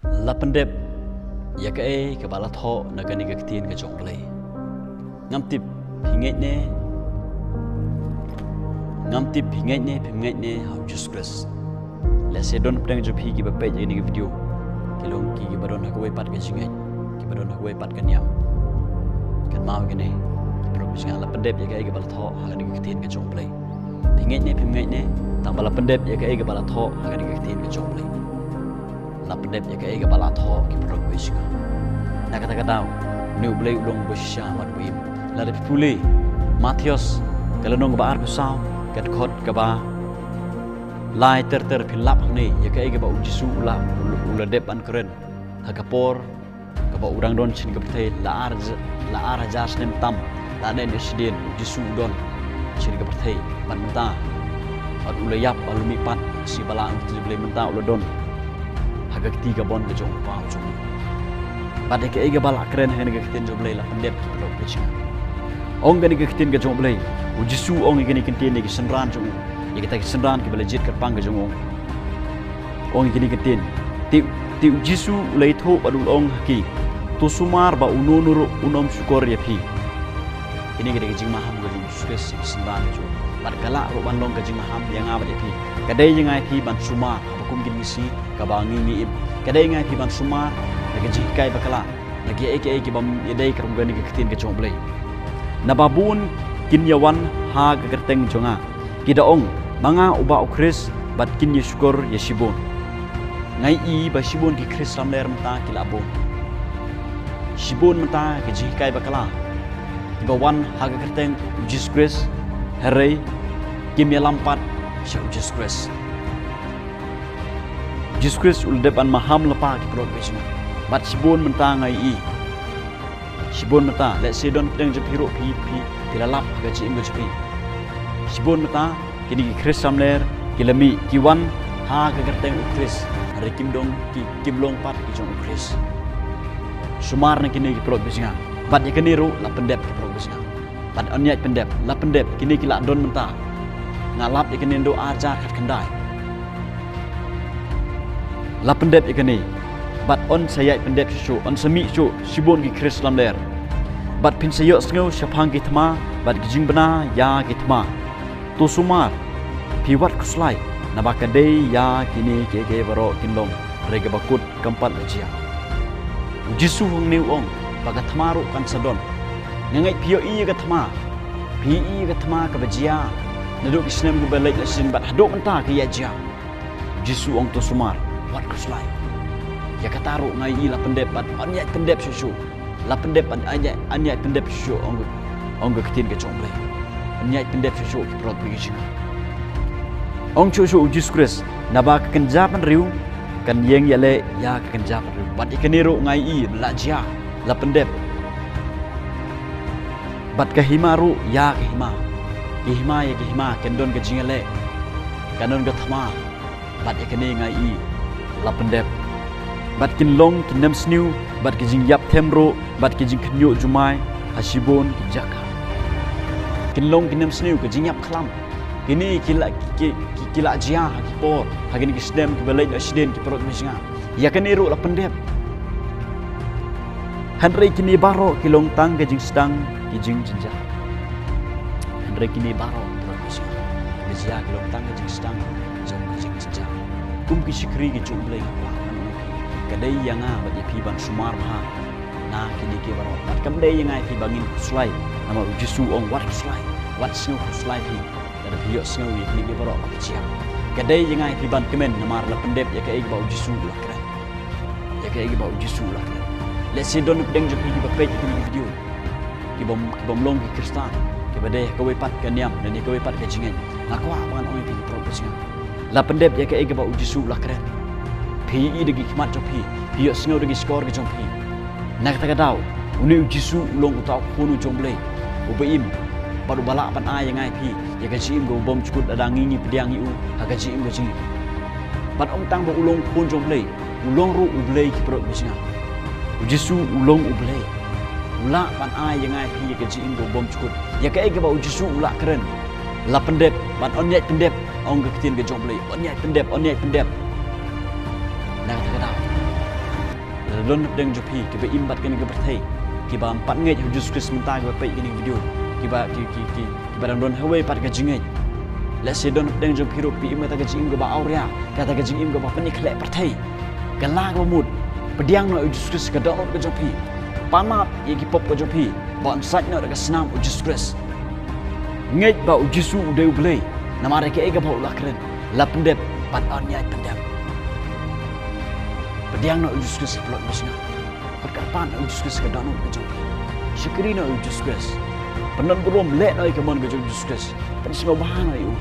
Lapendep ya ke bala tho na gani ga tin ga jong play ngam tip hingai ne how just Chris let's say don pedang jo phi ki ba pe ni video kilong ki ba don ha ko pat ga jingai ki ba don ha ko pat ga nyam kan mau ga ne pro bi singa lapendep ya ke bala tho ha gani ga tin ga jong play hingai ne tang bala pendep ya ke bala tho ha gani ga tin ga jong play lapendep ya ke bala tho ki pro bi singa na kata kata new blay ulong bosha mat wim la de puli Matthias kalau nong ba ar ko sao kat khot ka ba lai ter philap ni ya ke ba ujisu ula dep an kren ha kapor ka ba urang don chin ka pthei la ar jas nem tam la den isdien ujisu don chin ka pthei ban ta at ula yap alumi pat si bala ang tible menta ula don ha ka ti ka bon ka jong pa jong pada ke ega bala keren hene ke tin joblay la pendep pro pitch ong gani ke tin ke joblay ujisu ong gani ke tin ke senran jong ye kita ke senran ke bala jit ke pang ke jong ong gani ke tin ti ujisu lei tho badul ong ki tu sumar ba ununuru unom syukur ya phi ini ke jing maham ke jong sukses senran jong bar kala ro ban long ke jing maham yang abat ya phi kadai jangai phi ban suma hukum gin misi ka bangi ni kadai ngai phi ban suma lagi jikai bakala lagi eke bam yedai karum gani ke tin ke chomblai nababun kinyawan ha ke kerteng jonga kidaong manga uba ukris bat kin syukur ya shibon ngai I ba shibon ki kris lamler mata kilabo shibon mata ke jikai bakala kibawan ha ke kerteng Jesus Christ hare kimya lampat sya Jesus Christ Jesus Christ uldepan maham lepa ki pro besma bat sibon mentang ai sibon mata let's say don pedang jepiro pi tilalap gaji imgo jepi sibon mata kini Chris samler kilami kiwan ha gagerteng Chris hari kimdong kimlong pat ki jong Chris sumar na kini ki pro bisinga bat yakani ru la pendep ki pro bisinga bat onyat pendep la pendep kini ki la don menta ngalap yakani do ajar kat kendai la pendep yakani bat on sayat pendep syuk on semi syuk sibon ki Chris lamler bat pin sayok sngo syapang ki thma bat gijing bana ya ki thma tu sumar piwat kuslai nabaka dei ya kini ke baro kinlong rega bakut keempat lejia jisu hong new ong baga thmaru kan sadon ngai pio I ka thma pi I ka thma ka bajia naduk isnem ku belai lasin bat haduk menta ki ya jia jisu ong tu sumar wat kuslai ya kataru ngai I la pendep bat anyat pendep susu la pendep anyat pendep susu ong ketin ke chomble anyat pendep susu ki prot bigi ong susu Jesus Christ naba kenjapan riu kan yeng yale ya kenjapan riu bat ikeniru ngai I la jia la pendep bat kehimaru ya kehima ya kehima kendon ke jingale kanon ke thama bat ikeni ngai I la pendep bat kin long kin nam sniu bat ki jing yap themro bat ki jing knyo jumai hasibon ki jaka kin long kin nam sniu ki jing yap khlam kini kila jia ki por hagini ki sdem ki belai asden ki perut misnga ya kan iru la pendep hanrei kini baro ki long tang ki jing sedang ki jing jinja hanrei kini baro perut misnga bezia ki long tang ki jing sedang jong ki jing jinja kum ki sikri ki jumblai kadai yang bagi pi ban sumar ha na kini ke baro bat kamdai yang ai pi bangin slai nama jisu ong wat slai wat snu slai pi ada pi yok snu kini ke baro apa cia kadai yang ai pi ban kemen namar la pendep ya ke bau jisu lah keren ya ke bau jisu lah keren let's see don pedeng jo pi ba pe kini video ki bom long ki kristan ke badai ko we pat ke niam dan ko we pat ke jingen ngakwa bangan oi pi profesional la pendep ya ke bau jisu lah keren pi I degi kimat jopi pi sngo degi skor ke jompi nak kata dau uni jisu long utau kunu jomble ubeim baru bala pan ai yang ai pi ya ka jim go bom chukut adangi ni pediang iu aga jim go jing ban om tang bo ulong kun jomble ulong ru ublei ki pro bisnga jisu ulong ublei ula pan ai yang ai pi ya ka jim go bom chukut ya ka ga ba jisu ula keren la pendep ban onyat pendep ong ke tin ke jomble onyat pendep nak kata dau don deng jopi kiba imbat kini ke berthai kiba empat ngai Jesus Christ mentah kiba pai kini video kiba dan don hawai pat ke jingai la se don deng jopi ro pi imata ke jing ke ba auria kata ke jing ke ba penik lek berthai galah ke mud pediang no Jesus Christ ke don ke jopi panap ye ki pop ke jopi ba sat no ke senam Jesus Christ ngai ba Jesu udai ublei namare ke ega ba ulakren la pendep pat on nyai pendep pediang no Jesus Christ plot masna perkapan Jesus Christ ke don ke jopi syukri no Jesus Christ penon berom lek no ke mon ke Jesus Christ tapi semua bahan ayu